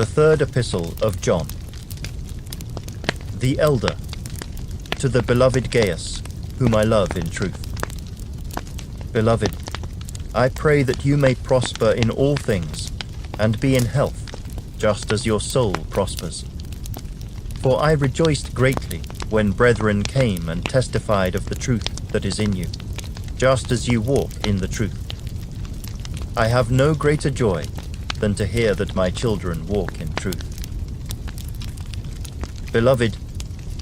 The third epistle of John. The elder, to the beloved Gaius, whom I love in truth. Beloved, I pray that you may prosper in all things, and be in health, just as your soul prospers. For I rejoiced greatly when brethren came and testified of the truth that is in you, just as you walk in the truth. I have no greater joy than to hear that my children walk in truth. Beloved,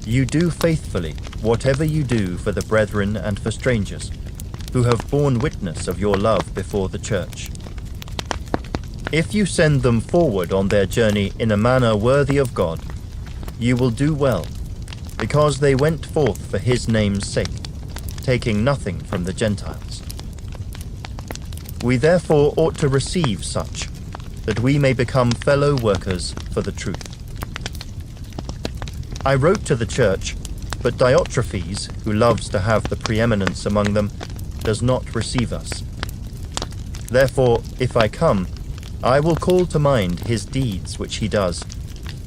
you do faithfully whatever you do for the brethren and for strangers, who have borne witness of your love before the church. If you send them forward on their journey in a manner worthy of God, you will do well, because they went forth for his name's sake, taking nothing from the Gentiles. We therefore ought to receive such, that we may become fellow workers for the truth. I wrote to the church, but Diotrephes, who loves to have the preeminence among them, does not receive us. Therefore, if I come, I will call to mind his deeds which he does,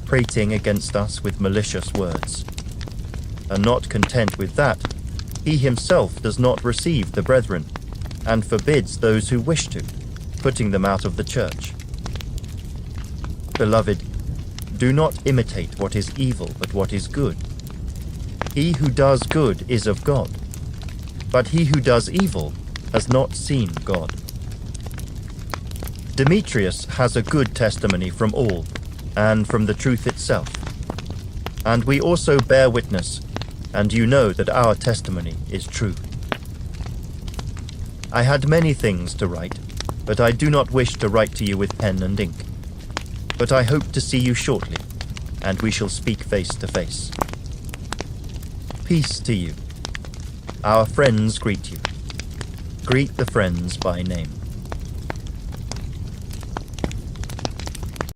prating against us with malicious words. And not content with that, he himself does not receive the brethren, and forbids those who wish to, putting them out of the church. Beloved, do not imitate what is evil, but what is good. He who does good is of God, but he who does evil has not seen God. Demetrius has a good testimony from all, and from the truth itself. And we also bear witness, and you know that our testimony is true. I had many things to write, but I do not wish to write to you with pen and ink. But I hope to see you shortly, and we shall speak face to face. Peace to you. Our friends greet you. Greet the friends by name.